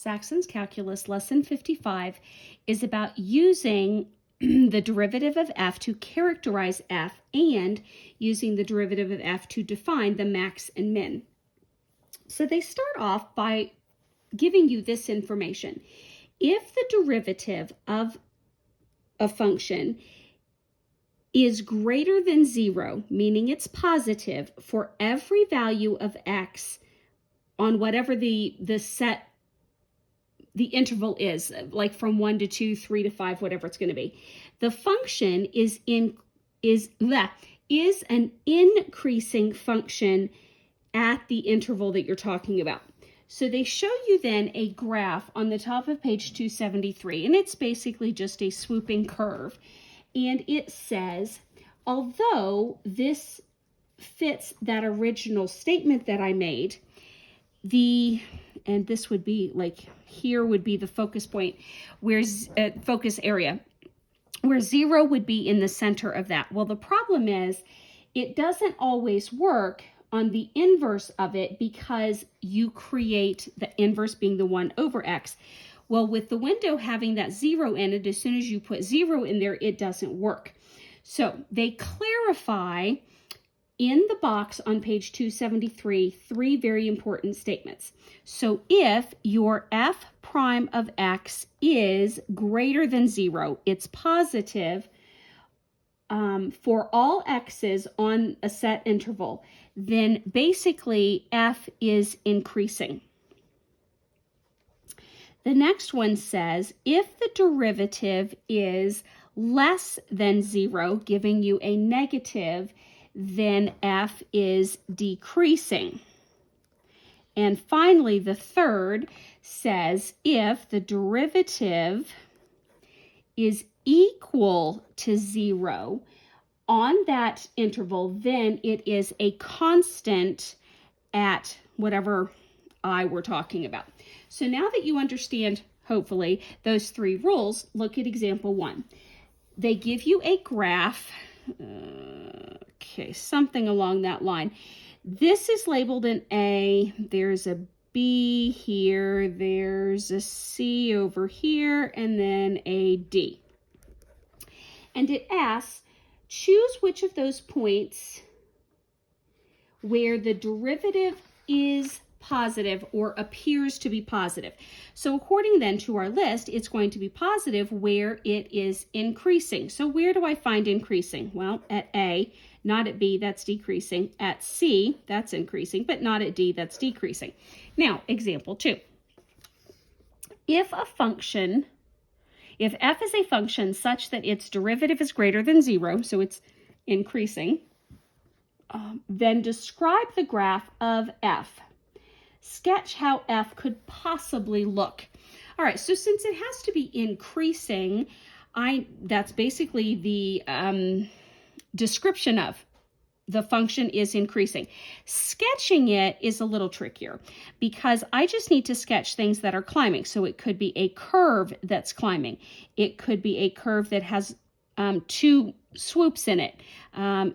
Saxon's Calculus Lesson 55 is about using the derivative of f to characterize f and using the derivative of f to define the max and min. So they start off by giving you this information. If the derivative of a function is greater than 0, meaning it's positive for every value of x on whatever the interval is, like from 1 to 2, 3 to 5, whatever it's going to be. The function is an increasing function at the interval that you're talking about. So they show you then a graph on the top of page 273, and it's basically just a swooping curve. And it says, although this fits that original statement that I made, and this would be like, here would be the focus point, where focus area, where 0 would be in the center of that. Well, the problem is it doesn't always work on the inverse of it because you create the inverse being the 1 over x. Well, with the window having that 0 in it, as soon as you put 0 in there, it doesn't work. So they clarify in the box on page 273, 3 very important statements. So if your f prime of x is greater than 0, it's positive for all x's on a set interval, then basically f is increasing. The next one says, if the derivative is less than 0, giving you a negative, then f is decreasing. And finally, the third says, if the derivative is equal to 0 on that interval, then it is a constant at whatever I we're talking about. So now that you understand, hopefully, those 3 rules, look at example 1. They give you a graph, something along that line. This is labeled an A, there's a B here, there's a C over here, and then a D. And it asks, choose which of those points where the derivative is positive or appears to be positive. So according then to our list, it's going to be positive where it is increasing. So where do I find increasing? Well, at A, not at B, that's decreasing. At C, that's increasing, but not at D, that's decreasing. Now, example 2. If f is a function such that its derivative is greater than 0, so it's increasing, then describe the graph of f. Sketch how f could possibly look. All right, so since it has to be increasing, that's basically the description of the function is increasing. Sketching it is a little trickier because I just need to sketch things that are climbing. So it could be a curve that's climbing. It could be a curve that has 2 swoops in it.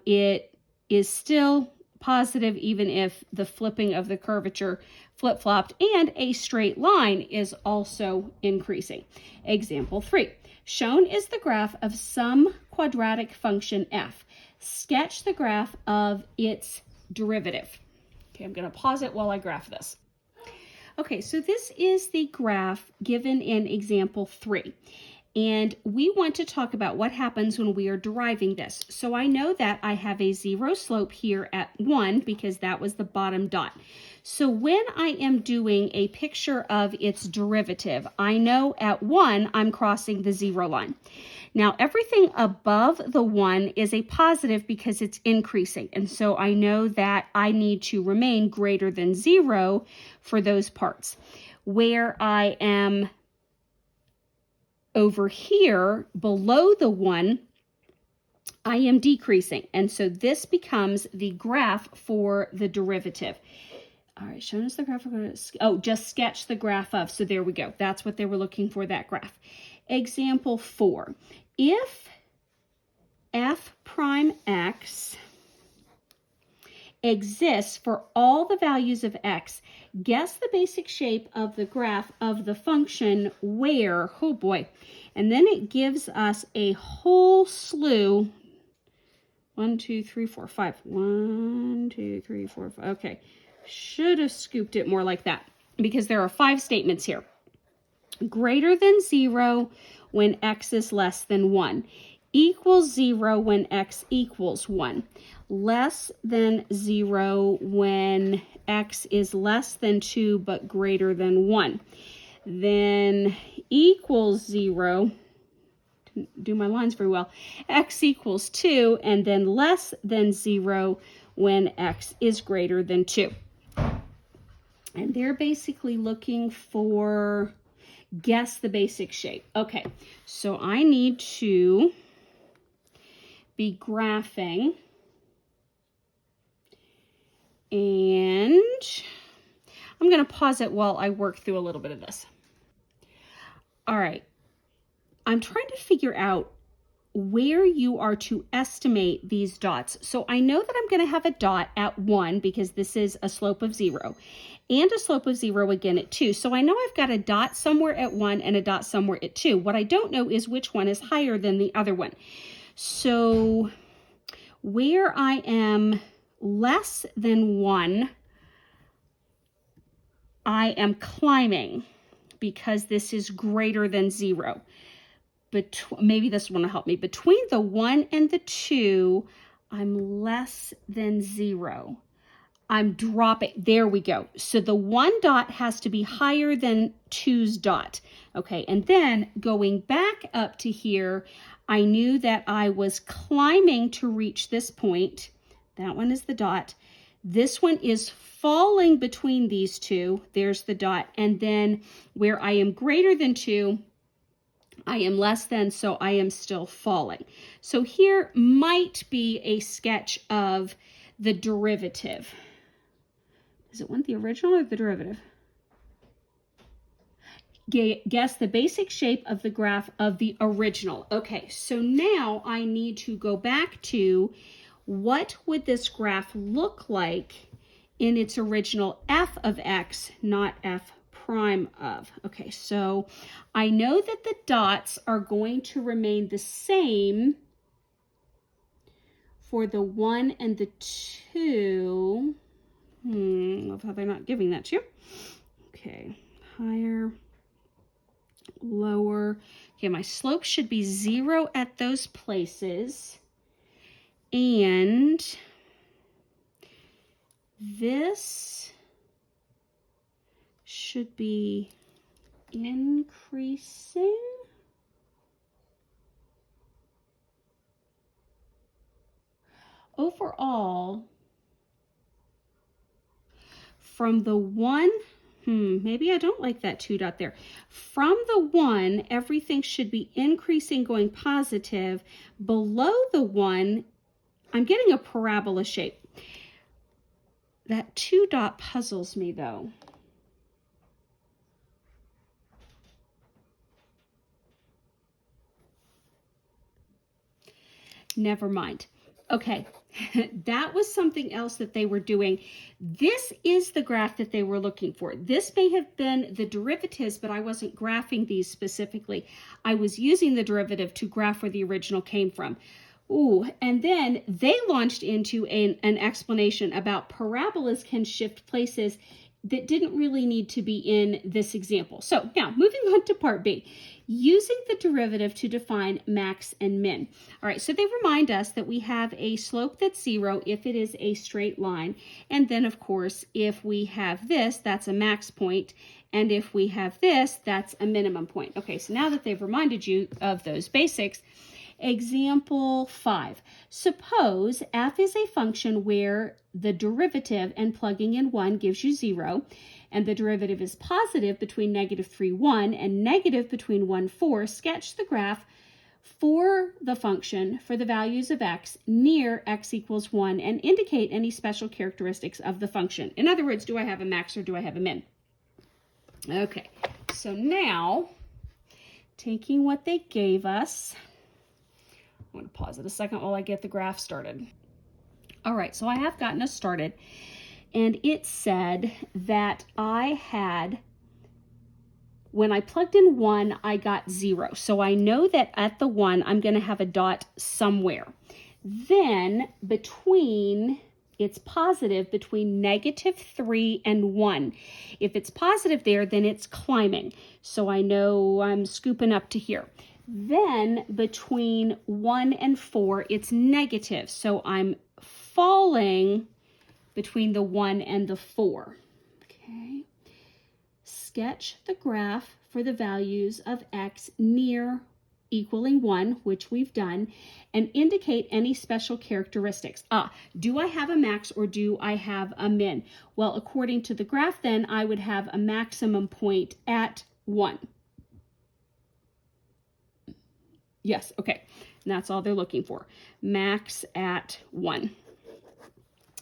It is still positive even if the flipping of the curvature flip-flopped, and a straight line is also increasing. Example 3. Shown is the graph of some quadratic function f. Sketch the graph of its derivative. Okay, I'm going to pause it while I graph this. Okay, so this is the graph given in example 3. And we want to talk about what happens when we are deriving this. So I know that I have a 0 slope here at 1 because that was the bottom dot. So when I am doing a picture of its derivative, I know at 1 I'm crossing the 0 line. Now everything above the 1 is a positive because it's increasing. And so I know that I need to remain greater than 0 for those parts. Where I am over here below the 1, I am decreasing. And so this becomes the graph for the derivative. All right, shown as the graph. Just sketch the graph of. So there we go. That's what they were looking for, that graph. Example 4. If f prime x exists for all the values of x. Guess the basic shape of the graph of the function where, oh boy, and then it gives us a whole slew. 1, 2, 3, 4, 5. 1, 2, 3, 4, 5. Okay, should have scooped it more like that because there are 5 statements here. Greater than 0 when x is less than 1. Equals 0 when x equals 1. Less than 0 when x is less than 2 but greater than 1. Then equals 0. Didn't do my lines very well. X equals 2, and then less than 0 when x is greater than 2. And they're basically looking for guess the basic shape. Okay, so I need to be graphing, and I'm going to pause it while I work through a little bit of this. All right, I'm trying to figure out where you are to estimate these dots. So I know that I'm going to have a dot at 1 because this is a slope of 0, and a slope of 0 again at 2. So I know I've got a dot somewhere at 1 and a dot somewhere at 2. What I don't know is which one is higher than the other one. So where I am less than 1, I am climbing because this is greater than 0. Maybe this one will help me. Between the 1 and the 2, I'm less than 0. I'm dropping. There we go. So the 1 dot has to be higher than 2's dot. Okay, and then going back up to here, I knew that I was climbing to reach this point. That one is the dot. This one is falling between these two. There's the dot. And then where I am greater than 2, I am less than, so I am still falling. So here might be a sketch of the derivative. Does it want the original or the derivative? Guess the basic shape of the graph of the original. Okay, so now I need to go back to what would this graph look like in its original f of x, not f prime of. Okay, so I know that the dots are going to remain the same for the 1 and the 2. Love how they're not giving that to you. Okay, higher, lower. Okay, my slope should be 0 at those places. And this should be increasing. Overall, from the 1, maybe I don't like that 2 dot there. From the 1, everything should be increasing, going positive. Below the 1, I'm getting a parabola shape. That 2 dot puzzles me though. Never mind. Okay, that was something else that they were doing. This is the graph that they were looking for. This may have been the derivatives, but I wasn't graphing these specifically. I was using the derivative to graph where the original came from. Ooh, and then they launched into an explanation about parabolas can shift places that didn't really need to be in this example. So now moving on to part B, using the derivative to define max and min. All right, so they remind us that we have a slope that's 0 if it is a straight line. And then of course, if we have this, that's a max point. And if we have this, that's a minimum point. Okay, so now that they've reminded you of those basics, example 5. Suppose f is a function where the derivative and plugging in 1 gives you 0, and the derivative is positive between -3, 1 and negative between 1, 4. Sketch the graph for the function for the values of x near x equals 1 and indicate any special characteristics of the function. In other words, do I have a max or do I have a min? Okay, so now taking what they gave us, I'm going to pause it a second while I get the graph started. All right, so I have gotten us started, and it said that when I plugged in 1, I got 0. So I know that at the 1, I'm going to have a dot somewhere. Then it's positive between -3 and 1. If it's positive there, then it's climbing. So I know I'm scooping up to here. Then between 1 and 4, it's negative. So I'm falling between the 1 and the 4. Okay. Sketch the graph for the values of x near equaling 1, which we've done, and indicate any special characteristics. Do I have a max or do I have a min? Well, according to the graph, then I would have a maximum point at 1. Yes, okay. And that's all they're looking for. Max at 1.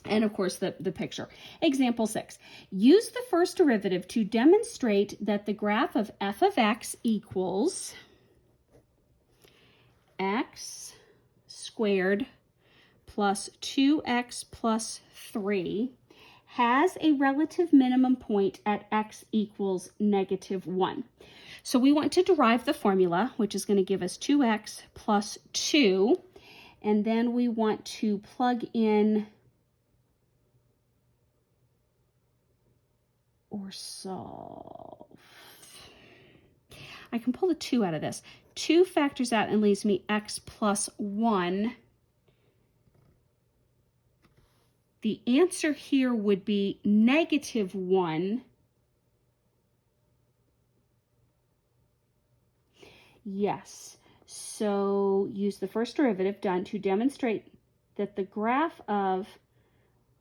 And of course, the picture. Example 6. Use the first derivative to demonstrate that the graph of f of x equals x squared plus 2x plus 3 has a relative minimum point at x equals -1. So we want to derive the formula, which is going to give us 2x plus 2. And then we want to plug in or solve. I can pull the 2 out of this. 2 factors out and leaves me x plus 1. The answer here would be -1. Yes. So use the first derivative done to demonstrate that the graph of,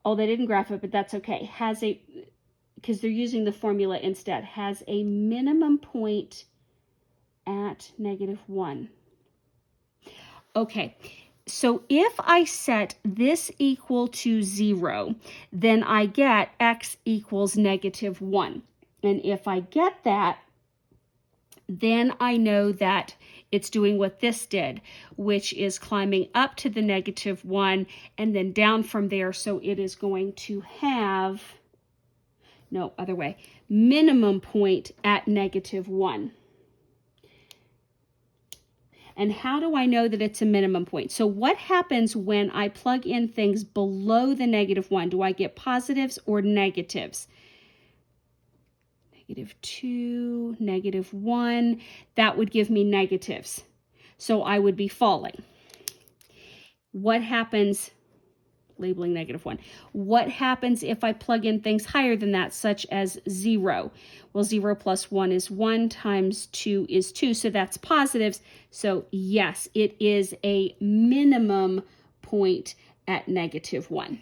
they didn't graph it, but that's okay, because they're using the formula instead, has a minimum point at -1. Okay, so if I set this equal to 0, then I get x equals -1. And if I get that, then I know that it's doing what this did, which is climbing up to the -1 and then down from there. So it is going to have, no, other way, minimum point at -1. And how do I know that it's a minimum point? So what happens when I plug in things below the -1? Do I get positives or negatives? -2, -1, that would give me negatives. So I would be falling. What happens, labeling -1, what happens if I plug in things higher than that, such as 0? Well, 0 plus 1 is 1 times 2 is 2, so that's positives. So yes, it is a minimum point at -1.